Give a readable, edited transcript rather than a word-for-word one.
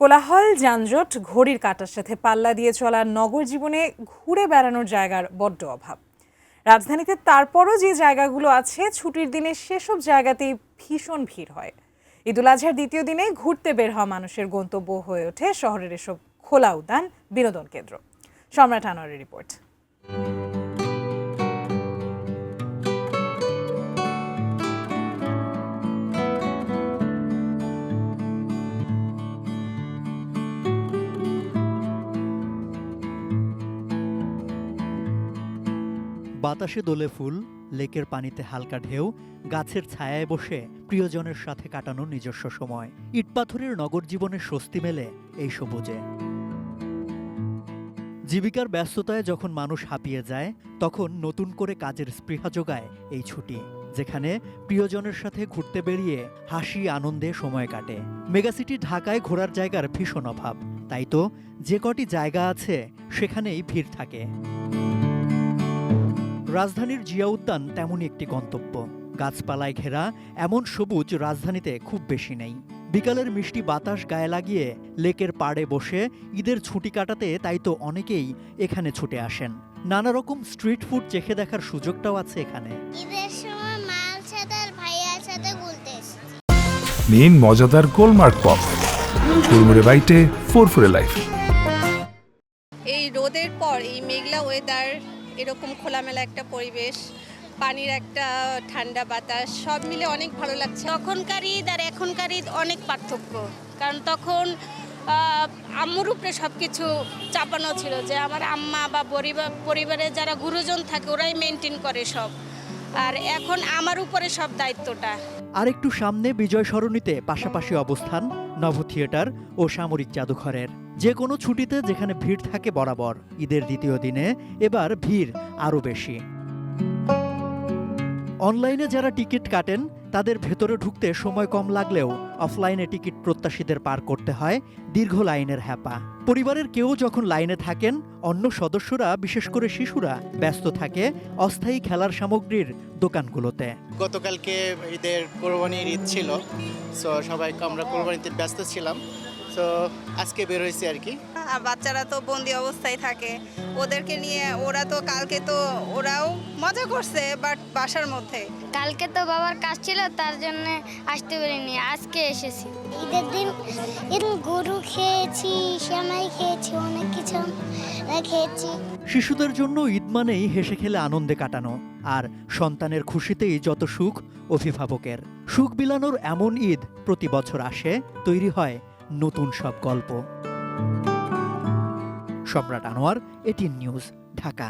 কোলাহল, যানজট, ঘড়ির কাঁটার সাথে পাল্লা দিয়ে চলা নগর জীবনে ঘুরে বেড়ানোর জায়গার বড্ড অভাব। রাজধানীতে তারপরও যে জায়গাগুলো আছে, ছুটির দিনে সেসব জায়গাতেই ভীষণ ভিড় হয়। ঈদুল আজহার দ্বিতীয় দিনে ঘুরতে বের হওয়া মানুষের গন্তব্য হয়ে ওঠে শহরের এসব খোলা উদ্যান, বিনোদন কেন্দ্র। সম্রাট আনোয়ারের রিপোর্ট। বাতাসে দোলে ফুল, লেকের পানিতে হালকা ঢেউ, গাছের ছায়ায় বসে প্রিয়জনের সাথে কাটানোর নিজস্ব সময়। ইটপাথরের নগর জীবনে স্বস্তি মেলে এই সবুজে। জীবিকার ব্যস্ততায় যখন মানুষ হাঁপিয়ে যায়, তখন নতুন করে কাজের স্পৃহা যোগায় এই ছুটি, যেখানে প্রিয়জনের সাথে ঘুরতে বেরিয়ে হাসি আনন্দে সময় কাটে। মেগাসিটি ঢাকায় ঘোরার জায়গার ভীষণ অভাব, তাই তো যে কটি জায়গা আছে সেখানেই ভিড় থাকে। রাজধানীর জিয়া উদ্যান তেমনই একটি গন্তব্য। গাছপালায় ঘেরা এমন সবুজ রাজধানীতে খুব বেশি নেই। বিকালের মিষ্টি বাতাস গায়ে লাগিয়ে লেকের পাড়ে বসে ঈদের ছুটি কাটাতে তাই তো অনেকেই এখানে ছুটে আসেন। নানা রকম স্ট্রিট ফুড চেখে দেখার সুযোগটাও আছে এখানে। ঈদের সময় মার সাথে আর ভাইয়ার সাথে ঘুরতে এসেছি। নিন মজাদার গোলমার্ক পপ, কুরমুরে বাইটে ফুরফুরে লাইফ। এই রোদের পর এই মেঘলা ওয়েদার, এরকম খোলামেলা একটা পরিবেশ, পানির একটা ঠান্ডা বাতাস, সব মিলে অনেক ভালো লাগছে। তখনকার ঈদ আর এখনকার ঈদ অনেক পার্থক্য, কারণ তখন আম্মুর উপরে সব কিছু চাপানো ছিল, যে আমার আম্মা বা পরিবারে যারা গুরুজন থাকে ওরাই মেনটেন করে সব, আর এখন আমার উপরে সব দায়িত্বটা। আর একটু সামনে বিজয় সরণিতে পাশাপাশি অবস্থান নভ থিয়েটার ও সামরিক জাদুঘরের। যে কোনো ছুটিতে যেখানে ভিড় থাকে বরাবর, ঈদের দ্বিতীয় দিনে এবার ভিড় আরও বেশি। অনলাইনে যারা টিকিট কাটেন তাদের ভেতরে ঢুকতে সময় কম লাগলেও অফলাইনে টিকিট প্রত্যাশীদের পার করতে হয় দীর্ঘ লাইনের হ্যাপা। পরিবারের কেউ যখন লাইনে থাকেন, অন্য সদস্যরা বিশেষ করে শিশুরা ব্যস্ত থাকে অস্থায়ী খেলার সামগ্রীর দোকানগুলোতে। গতকালকে ঈদের কোরবানির ঈদ ছিল, সো সবাই আমরা কোরবানিতে ব্যস্ত ছিলাম, সো আজকে বের হয়েছি আর কি। আর বাচ্চারা তো বন্দি অবস্থায় থাকে, ওদেরকে নিয়ে ওরা তো কালকে তো ওরাও মজা করছে, বাট বাসার মধ্যে। কালকে তো বাবার কাজ ছিল, তার জন্য আসতে পারিনি, আজকে এসেছি। ঈদের দিন গরু খেয়েছি, সেমাই খেয়েছি, অনেক কিছু খেয়েছি। শিশুদের জন্য ঈদ মানেই হেসে খেলে আনন্দে কাটানো, আর সন্তানের খুশিতেই যত সুখ অভিভাবকের। সুখ বিলানোর এমন ঈদ প্রতি বছর আসে, তৈরি হয় নতুন সব গল্প। সম্রাট আনোয়ার, এটিএন নিউজ, ঢাকা।